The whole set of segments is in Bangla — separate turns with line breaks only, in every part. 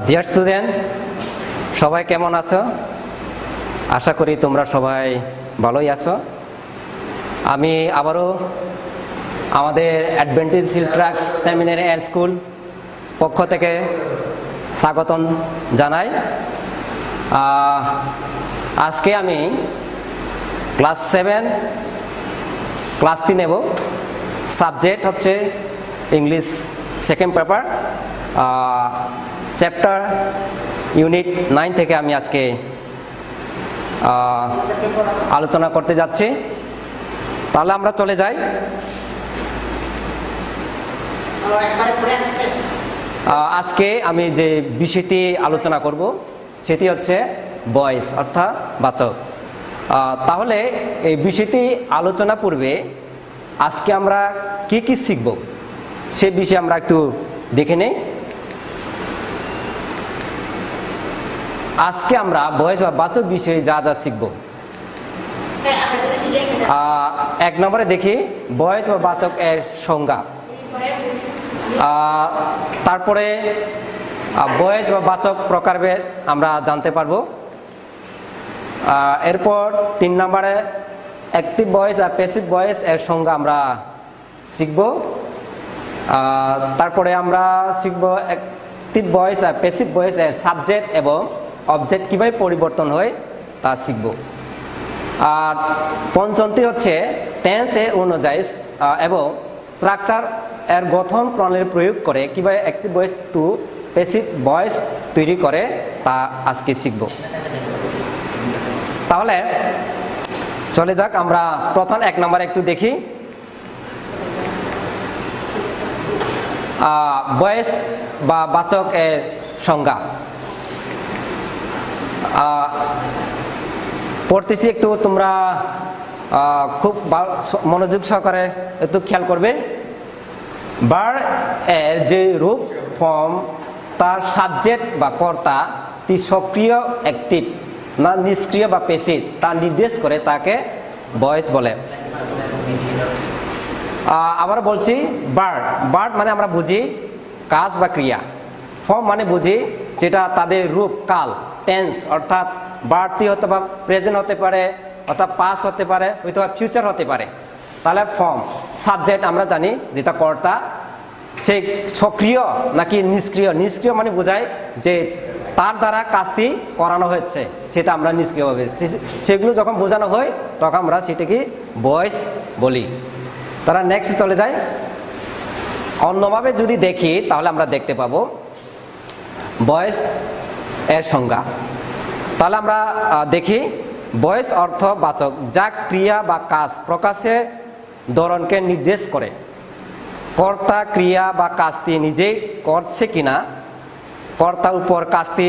ডিয়ার স্টুডেন্ট, সবাই কেমন আছো? আশা করি তোমরা সবাই ভালোই আছো। আমি আবারও আমাদের Adventist Hill Tracts Seminary and School পক্ষ থেকে স্বাগতম জানাই। আজকে আমি ক্লাস 7 ক্লাসটি নেব। সাবজেক্ট হচ্ছে English second paper, chapter unit 9 থেকে আমি আজকে আলোচনা করতে যাচ্ছি। তাহলে আমরা চলে যাই। আজকে আমি যে বিষয়টি আলোচনা করব সেটি হচ্ছে ভয়েস অর্থাৎ বাচক। তাহলে এই বিষয়টি আলোচনা পূর্বে আজকে আমরা কি কি শিখব সে বিষয়ে আমরা একটু দেখে নেই। আজকে আমরা ভয়েস বা বাচক বিষয়ে যা যা শিখব। 1 নম্বরে দেখি ভয়েস বা বাচক এর সংজ্ঞা। তারপরে ভয়েস বা বাচক প্রকারভেদ আমরা জানতে পারবো। এরপর 3 নম্বরে অ্যাক্টিভ ভয়েস আর প্যাসিভ ভয়েস এর সংজ্ঞা আমরা শিখব। তারপরে আমরা শিখব অ্যাক্টিভ ভয়েস আর প্যাসিভ ভয়েস এর সাবজেক্ট এবং অবজেক্ট কীভাবে পরিবর্তন হয় তা শিখব। আর পঞ্চমটি হচ্ছে টেন্স এর অনুযায়ী এবং স্ট্রাকচার এর গঠন প্রণালী প্রয়োগ করে কীভাবে active voice to passive voice তৈরি করে তা আজকে শিখব। তাহলে চলে যাক, আমরা প্রথম 1 নম্বরে একটু দেখি। ভয়েস বা বাচক এর সংজ্ঞা পড়তেছি, একটু তোমরা খুব মনোযোগ সহকারে একটু খেয়াল করবে। ভার্ব এর যে রূপ ফর্ম তার সাবজেক্ট বা কর্তা তি সক্রিয় অ্যাক্টিভ না নিষ্ক্রিয় বা প্যাসিভ তা নির্দেশ করে তাকে ভয়েস বলে। আবার বলছি, ভার্ব মানে আমরা বুঝি কাজ বা ক্রিয়া, ফর্ম মানে বুঝি যেটা তাদের রূপ কাল টেন্স অর্থাৎ ভার্বটি হতে বা প্রেজেন্ট হতে পারে অর্থাৎ পাস হতে পারে হয়তো ফিউচার হতে পারে। তাহলে ফর্ম, সাবজেক্ট আমরা জানি যেটা কর্তা, সে সক্রিয় নাকি নিষ্ক্রিয়। নিষ্ক্রিয় মানে বোঝায় যে তার দ্বারা কাজটি করানো হয়েছে, সেটা আমরা নিষ্ক্রিয়ভাবে, সেগুলো যখন বোঝানো হয় তখন আমরা সেটাকে ভয়েস বলি। তারা নেক্সট চলে যায়। অন্যভাবে যদি দেখি তাহলে আমরা দেখতে পাবো ভয়েস এর সংজ্ঞা। তাহলে আমরা দেখি ভয়েস অর্থ বাচক, যা ক্রিয়া বা কাজ প্রকাশের ধরনকে নির্দেশ করে। কর্তা ক্রিয়া বা কাজটি নিজেই করছে কিনা, কর্তার উপর কাজটি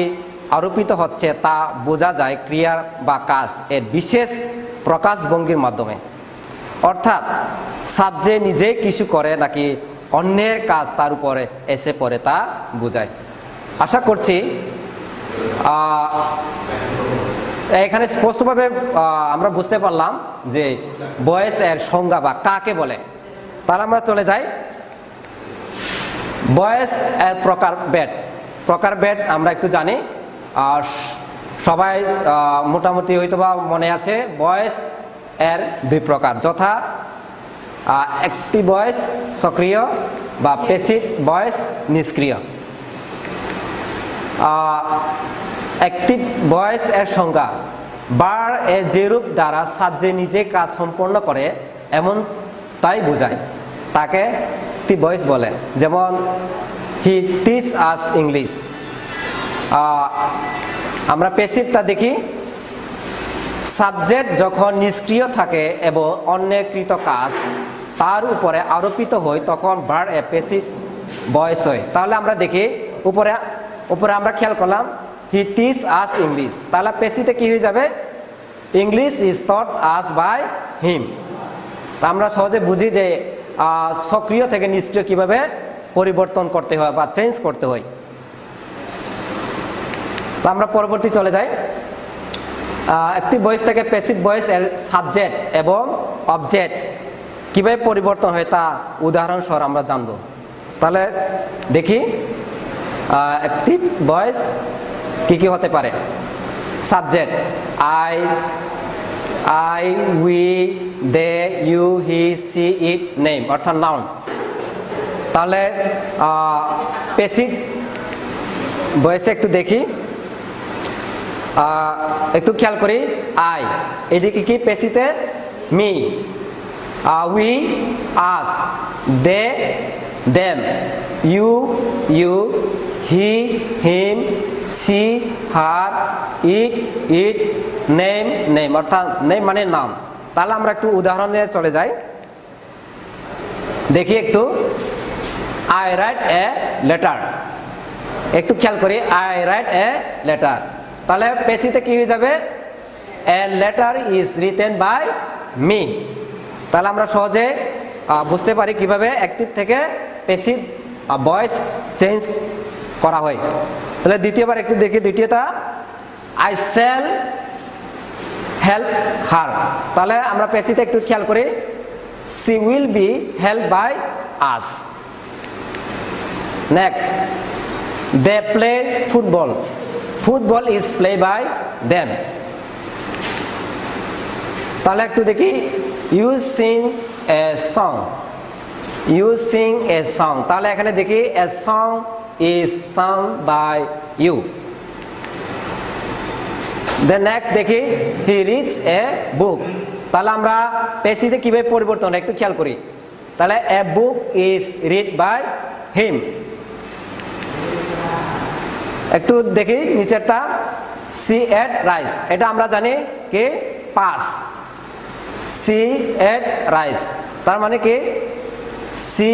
আরোপিত হচ্ছে তা বোঝা যায় ক্রিয়া বা কাজ এর বিশেষ প্রকাশভঙ্গির মাধ্যমে। অর্থাৎ সাবজেক্ট নিজেই কিছু করে নাকি অন্যের কাজ তার উপরে এসে পড়ে তা বোঝায়। আশা করছি এখানে স্পষ্টভাবে আমরা বুঝতে পারলাম যে ভয়েস এর সংজ্ঞা বা কাকে বলে। তাহলে আমরা চলে যাই ভয়েস এর প্রকারভেদ আমরা একটু জানি। সবাই মোটামুটি হয়তো বা মনে আছে ভয়েস এর 2 প্রকার, যথা অ্যাক্টিভ ভয়েস সক্রিয় বা প্যাসিভ ভয়েস নিষ্ক্রিয়। অ্যাক্টিভ ভয়েস এর সংজ্ঞা, ভার্ব এর যে রূপ দ্বারা সাবজেক্ট নিজে কাজ সম্পন্ন করে এমন তাই বোঝায়, তাকে অ্যাক্টিভ ভয়েস বলে। যেমন হি টিচ আস ইংলিশ। আমরা প্যাসিভটা দেখি, সাবজেক্ট যখন নিষ্ক্রিয় থাকে এবং অন্যের কৃত কাজ তার উপরে আরোপিত হয় তখন ভার্ব এ প্যাসিভ ভয়েস হয়। তাহলে আমরা দেখি উপরে আমরা খেয়াল করলাম হি টিচ আস ইংলিশ, তাহলে প্যাসিভে কি হয়ে যাবে, English is taught us by him. তা আমরা সহজে বুঝি যে সক্রিয় থেকে নিষ্ক্রিয় কিভাবে পরিবর্তন করতে হয় বা চেঞ্জ করতে হয়। তা আমরা পরবর্তী চলে যাই। অ্যাক্টিভ ভয়েস থেকে প্যাসিভ ভয়েস এর সাবজেক্ট এবং অবজেক্ট কিভাবে পরিবর্তন হয় তা উদাহরণ সহ আমরা জানব। তাহলে দেখি অ্যাক্টিভ ভয়েস কি কি হতে পারে? Subject I we they you he she it name অর্থাৎ নাউন। তাহলে প্যাসিভ ভয়েসে একটু দেখি, একটু খেয়াল করি। আই এদিকে কি প্যাসিভে me, we us, they them, you you, he him, she her, it name name অর্থাৎ নেম মানে নাম। তাহলে আমরা একটু উদাহরণে চলে যাই, দেখি একটু। আই রাইট এ লেটার, একটু খেয়াল করি। আই রাইট এ লেটার, তাহলে প্যাসিভে কি হয়ে যাবে? A letter is written by me. তাহলে আমরা সহজে বুঝতে পারি কিভাবে অ্যাক্টিভ থেকে প্যাসিভ ভয়েস চেঞ্জ করা হয়। তাহলে দ্বিতীয়বার একটু দেখি, দ্বিতীয়টা আই শ্যাল হেল্প হার। তাহলে আমরা প্যাসিভে একটু খেয়াল করি। She will be help by us. Next, they play football, football is play by them. তাহলে একটু দেখি, you sing a song, you sing a song. তাহলে এখানে দেখি a song is sung by you. Then next দেখি, হি রিডস এ বুক। তাহলে আমরা প্যাসিভে কিভাবে পরিবর্তন একটু খেয়াল করি। তাহলে a book is read by him. একটু দেখি নিচেরটা, সি এট রাইস। এটা আমরা জানি কি পাস, সি এট রাইস, তার মানে কি she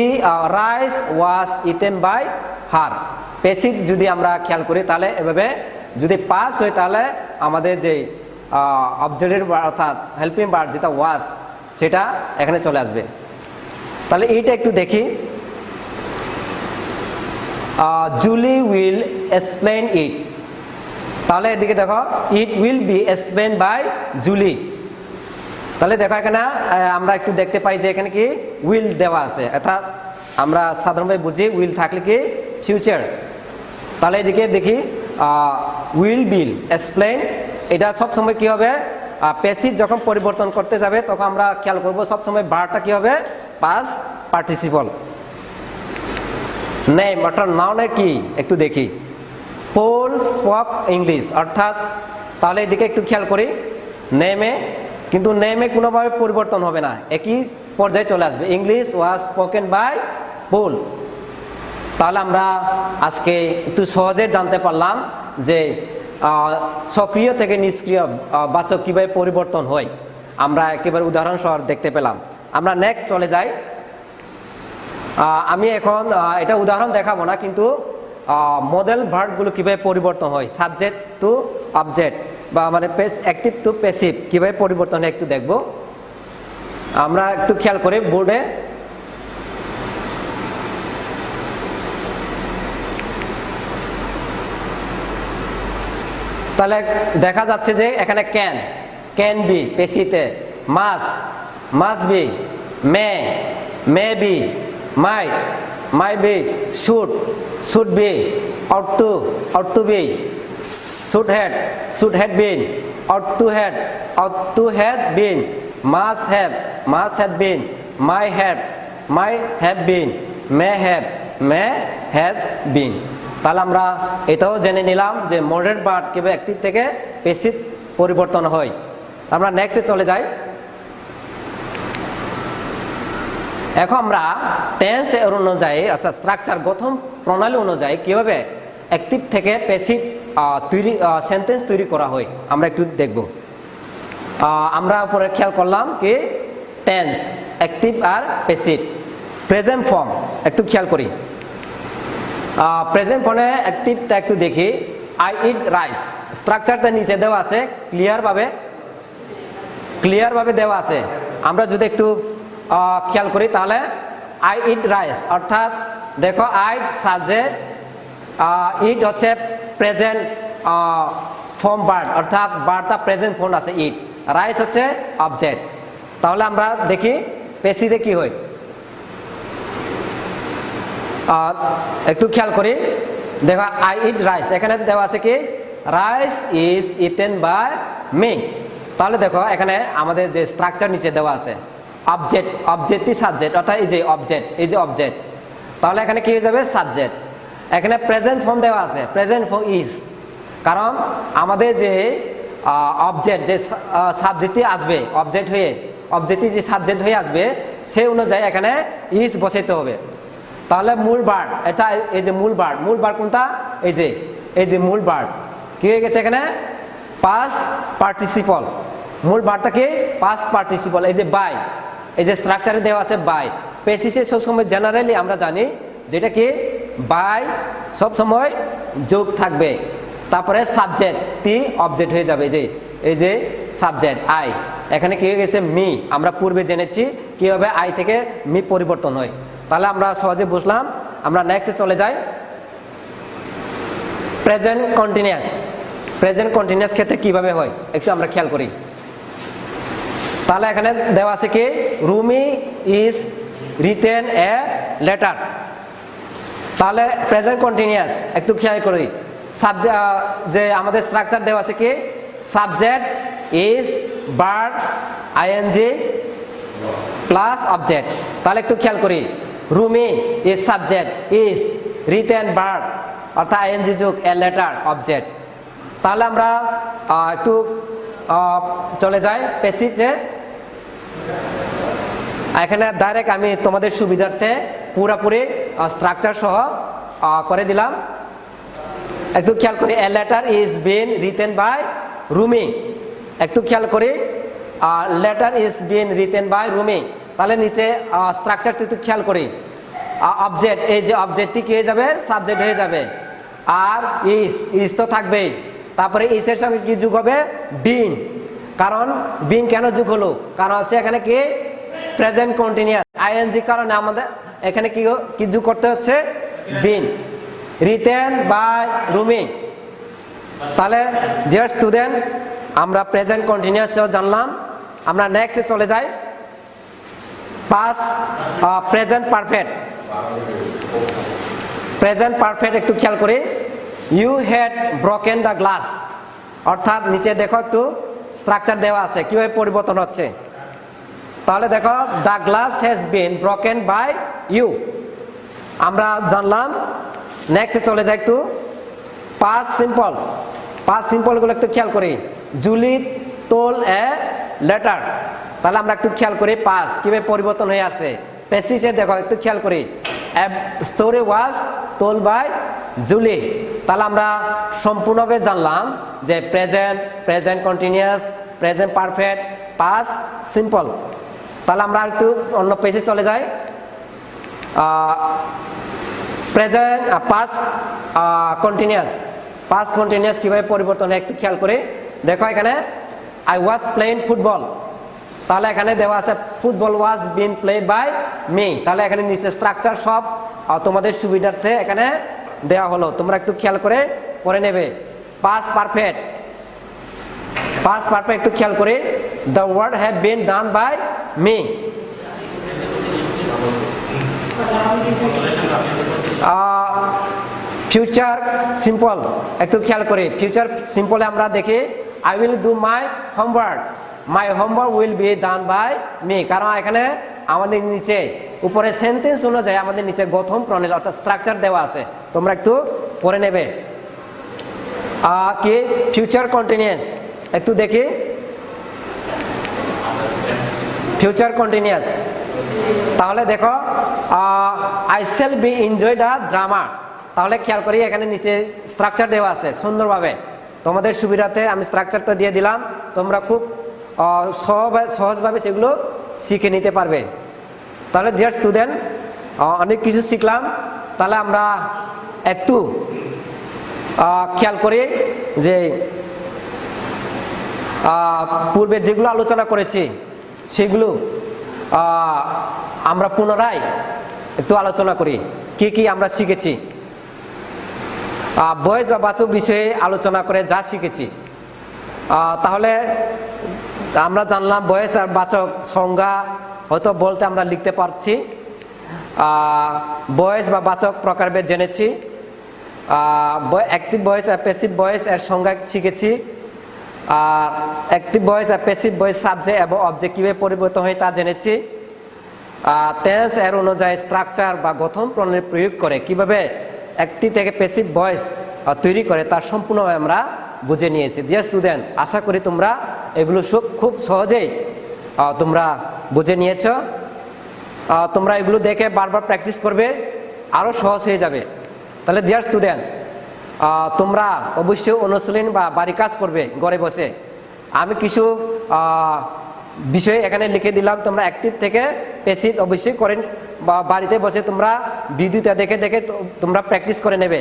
rice was eaten by her. Passive যদি আমরা খেয়াল করি তাহলে এভাবে, যদি পাস হয় তাহলে আমাদের যে অবজেক্টিভ অর্থাৎ হেল্পিং ভার্ব যেটা ওয়াজ সেটা এখানে চলে আসবে। তাহলে এইটা একটু দেখি, জুলি উইল এক্সপ্লেন ইট। তাহলে এদিকে দেখো, it will be explain by Julie. তাহলে দেখো এখানে আমরা একটু দেখতে পাই যে এখানে কি উইল দেওয়া আছে, অর্থাৎ আমরা সাধারণভাবে বুঝি উইল থাকলে কি ফিউচার। তাহলে এদিকে দেখি উইল বিল এক্সপ্লেন, এটা সবসময় কি হবে? প্যাসিভ যখন পরিবর্তন করতে যাবে তখন আমরা খেয়াল করব সবসময় ভার্বটা কি হবে? Past participle. নেম অর্থাৎ নাউনের কি একটু দেখি, পল স্পোক ইংলিশ অর্থাৎ, তাহলে এদিকে একটু খেয়াল করি। নেমে কিন্তু নেমে কোনোভাবে পরিবর্তন হবে না, একই পর্যায়ে চলে আসবে। English was spoken by Paul. তাহলে আমরা আজকে একটু সহজে জানতে পারলাম যে সক্রিয় থেকে নিষ্ক্রিয় বাচক কিভাবে পরিবর্তন হয়, আমরা একেবারে উদাহরণ সহ দেখতে পেলাম। আমরা নেক্সট চলে যাই। আমি এখন এটা উদাহরণ দেখাবো না, কিন্তু মডেল ভার্বগুলো কিভাবে পরিবর্তন হয়, সাবজেক্ট টু অবজেক্ট বা মানে অ্যাক্টিভ টু প্যাসিভ কিভাবে পরিবর্তন হয় একটু দেখব। আমরা একটু খেয়াল করি বোর্ডে, তাহলে দেখা যাচ্ছে যে এখানে ক্যান বি প্যাসিভে, must be, may be, might be, should be, ought to be, should had been, ought to have been, must have been, might have been, may have been। তাহলে আমরা এটাও জেনে নিলাম যে মডেল ভার্ব কিভাবে অ্যাক্টিভ থেকে প্যাসিভ পরিবর্তন হয়। আমরা নেক্সটে চলে যাই। এখন আমরা টেন্স এর অনুযায়ী অর্থাৎ স্ট্রাকচার গঠন প্রণালী অনুযায়ী কিভাবে অ্যাক্টিভ থেকে প্যাসিভ সেন্টেন্স তৈরি করা হয় আমরা একটু দেখব। আমরা উপরে খেয়াল করলাম কি টেন্স, অ্যাক্টিভ আর প্যাসিভ। প্রেজেন্ট ফর্ম একটু খেয়াল করি। প্রেজেন্ট ফর্মে অ্যাক্টিভটা একটু দেখি। আই ইট রাইস, স্ট্রাকচারটা নিচে দেওয়া আছে, ক্লিয়ারভাবে দেওয়া আছে। আমরা যদি একটু খেয়াল করি তাহলে আই ইট রাইস অর্থাৎ দেখো আই সাজে, ইট হচ্ছে প্রেজেন্ট ফর্ম ভার্ব অর্থাৎ ভার্বটা প্রেজেন্ট ফর্ম আছে ইট, রাইস হচ্ছে অবজেক্ট। তাহলে আমরা দেখি প্যাসিভে কি হয়, একটু খেয়াল করি। দেখো আই ইট রাইস, এখানে দেওয়া আছে কি rice is eaten by me. তাহলে দেখো এখানে আমাদের যে স্ট্রাকচার নিচে দেওয়া আছে অবজেক্ট, অবজেক্টই সাবজেক্ট, অর্থাৎ এই যে অবজেক্ট, এই যে অবজেক্ট, তাহলে এখানে কি হয়ে যাবে সাবজেক্ট। এখানে প্রেজেন্ট ফর্ম দেওয়া আছে, প্রেজেন্ট ফর্ম ইজ, কারণ আমাদের যে অবজেক্ট যে সাবজেক্টই আসবে অবজেক্ট হয়ে, অবজেক্টই যে সাবজেক্ট হয়ে আসবে সেই অনুযায়ী এখানে ইজ বসাইতে হবে। তাহলে মূল ভার্ব, এটা এই যে মূল ভার্ব, মূল ভার্ব কোনটা এই যে মূল ভার্ব কি হয়ে গেছে এখানে পাস্ট পার্টিসিপল, মূল ভার্বটা কি পাস্ট পার্টিসিপল। এই যে বাই, এই যে স্ট্রাকচারে দেওয়া আছে বাই, পেসিসে সবসময় জেনারেলি আমরা জানি যেটা কি বাই সবসময় যোগ থাকবে, তারপরে সাবজেক্ট টি অবজেক্ট হয়ে যাবে। এই যে সাবজেক্ট আই, এখানে কি হয়ে গেছে মি। আমরা পূর্বে জেনেছি কিভাবে আই থেকে মি পরিবর্তন হয়, তাহলে আমরা সহজে বুঝলাম। আমরা নেক্সটে চলে যাই প্রেজেন্ট কন্টিনিউয়াস। প্রেজেন্ট কন্টিনিউয়াস ক্ষেত্রে কিভাবে হয় একটু আমরা খেয়াল করি। তাহলে এখানে দেওয়া আছে কি Rumi is written a letter. তাহলে প্রেজেন্ট কন্টিনিউয়াস একটু খেয়াল করি, যে আমাদের স্ট্রাকচার দেওয়া আছে কি subject is verb ING plus object. তাহলে একটু খেয়াল করি Rumi is subject, is written verb অর্থাৎ আইএনজি যোগ এ লেটার অবজেক্ট। তাহলে আমরা একটু চলে যাই প্যাসিভে। এখানে ডাইরেক্ট আমি তোমাদের সুবিধার্থে পুরোপুরি স্ট্রাকচার সহ করে দিলাম। একটু খেয়াল করি a letter is been written by Rumi. একটু খেয়াল করি letter is been written by Rumi. তাহলে নিচে স্ট্রাকচারটি একটু খেয়াল করি অবজেক্ট, এই যে অবজেক্টটি কি হয়ে যাবে সাবজেক্ট হয়ে যাবে, আর ইজ তো থাকবেই। তারপরে ইসের সঙ্গে কি যোগ হবে বিন, কারণ বিন কেন যোগ হলো কারণ হচ্ছে এখানে কি প্রেজেন্ট কন্টিনিউয়াস আইএনজি কারণে আমাদের এখানে কি যোগ করতে হচ্ছে বিন, রিটেন বাই রুমি। তাহলে ডিয়ার স্টুডেন্ট আমরা প্রেজেন্ট কন্টিনিউয়াস জানলাম। আমরা নেক্সটে চলে যাই past present perfect. Present perfect একটু খেয়াল করি you had broken the glass, অর্থাৎ নিচে দেখো একটু স্ট্রাকচার দেওয়া আছে কিভাবে পরিবর্তন হচ্ছে। তাহলে দেখো the glass has been broken by you, আমরা জানলাম। নেক্সটে চলে যাই একটু পাস্ট সিম্পল। পাস্ট সিম্পলগুলো একটু খেয়াল করি জুলি টোল এ লেটার। তাহলে আমরা একটু খেয়াল করি পাস্ট কিভাবে পরিবর্তন হয়ে আছে। প্যাসিজে দেখো একটু খেয়াল করি a story was told by Julie. তাহলে আমরা সম্পূর্ণভাবে জানলাম যে present continuous, present perfect, past simple. তাহলে আমরা একটু অন্য পেজে চলে যাই present past continuous. Past continuous কিভাবে পরিবর্তন হয় একটু খেয়াল করে দেখো এখানে আই ওয়াজ প্লেইং ফুটবল। তাহলে এখানে দেওয়া আছে football was been play by me. তাহলে এখানে নিচে স্ট্রাকচার সব তোমাদের সুবিধার্থে এখানে দেওয়া হলো, তোমরা একটু খেয়াল করে পড়ে নেবে। পাস্ট পারফেক্ট, পাস্ট পারফেক্ট একটু খেয়াল করে the work have been done by me. Future simple একটু খেয়াল করে ফিউচার সিম্পলে আমরা দেখি I will do my homework, my homework will be done by me. কারণ এখানে আমাদের নিচে উপরে সেন্টেন্স অনুযায়ী আমাদের নিচে গঠন প্রণালী অর্থাৎ স্ট্রাকচার দেওয়া আছে, তোমরা একটু পড়ে নেবে। কি ফিউচার কন্টিনিউয়াস একটু দেখি ফিউচার কন্টিনিউয়াস। তাহলে দেখো I shall be enjoy the drama. তাহলে খেয়াল করি এখানে নিচে স্ট্রাকচার দেওয়া আছে সুন্দরভাবে, তোমাদের সুবিধাতে আমি স্ট্রাকচারটা দিয়ে দিলাম, তোমরা খুব সহজভাবে সেগুলো শিখে নিতে পারবে। তাহলে ডিয়ার স্টুডেন্ট অনেক কিছু শিখলাম। তাহলে আমরা একটু খেয়াল করি যে পূর্বে যেগুলো আলোচনা করেছি সেগুলো আমরা পুনরায় একটু আলোচনা করি কি কি আমরা শিখেছি। বয়েস বা বাচক বিষয়ে আলোচনা করে যা শিখেছি, তাহলে আমরা জানলাম বয়েস আর বাচক সংজ্ঞা হয়তো বলতে আমরা লিখতে পারছি, বয়েস বা বাচক প্রকারভেদ জেনেছি, অ্যাক্টিভ ভয়েস আর প্যাসিভ ভয়েস এর সংজ্ঞা শিখেছি। আর অ্যাক্টিভ ভয়েস আর প্যাসিভ ভয়েস সাবজেক্ট এবং অবজেক্ট কীভাবে পরিবর্তন হয় তা জেনেছি। টেন্স এর অনুযায়ী স্ট্রাকচার বা গঠন প্রণালী প্রয়োগ করে কিভাবে অ্যাক্টিভ থেকে প্যাসিভ ভয়েস তৈরি করে তার সম্পূর্ণভাবে আমরা বুঝে নিয়েছি। ডিয়ার স্টুডেন্ট, আশা করি তোমরা এগুলো খুব সহজেই তোমরা বুঝে নিয়েছ। তোমরা এগুলো দেখে বারবার প্র্যাকটিস করবে, আরও সহজ হয়ে যাবে। তাহলে ডিয়ার স্টুডেন্ট, তোমরা অবশ্যই অনুশীলন বা বাড়ি কাজ করবে ঘরে বসে। আমি কিছু বিষয় এখানে লিখে দিলাম, তোমরা অ্যাক্টিভ থেকে প্যাসিভ অবশ্যই করে বা বাড়িতে বসে তোমরা ভিডিওটা দেখে দেখে তোমরা প্র্যাকটিস করে নেবে।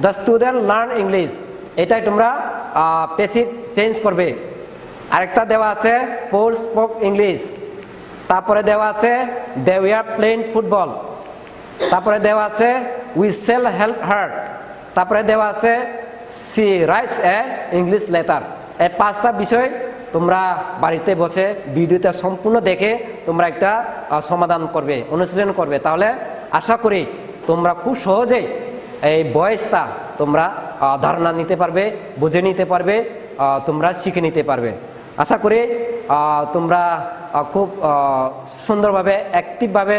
দ্য স্টুডেন্ট লার্ন ইংলিশ, এটাই তোমরা প্যাসিভ চেঞ্জ করবে। আরেকটা দেওয়া আছে পোল স্পোক ইংলিশ, তারপরে দেওয়া আছে দে উই আর প্লেইং ফুটবল, তারপরে দেওয়া আছে উই সেল হেল্প হার্ট, তারপরে দেওয়া আছে সি রাইটস এ ইংলিশ লেটার। এই 5টা বিষয় তোমরা বাড়িতে বসে ভিডিওটা সম্পূর্ণ দেখে তোমরা একটা সমাধান করবে, অনুশীলন করবে। তাহলে আশা করি তোমরা খুব সহজেই এই ভয়েসটা তোমরা ধারণা নিতে পারবে, বুঝে নিতে পারবে, তোমরা শিখে নিতে পারবে। আশা করি তোমরা খুব সুন্দরভাবে অ্যাক্টিভভাবে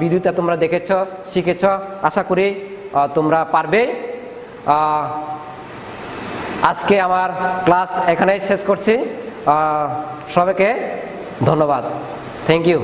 ভিডিওটা তোমরা দেখেছ, শিখেছ। আশা করি তোমরা পারবে। আজকে আমার ক্লাস এখানেই শেষ করছি। সবাইকে ধন্যবাদ। Thank you.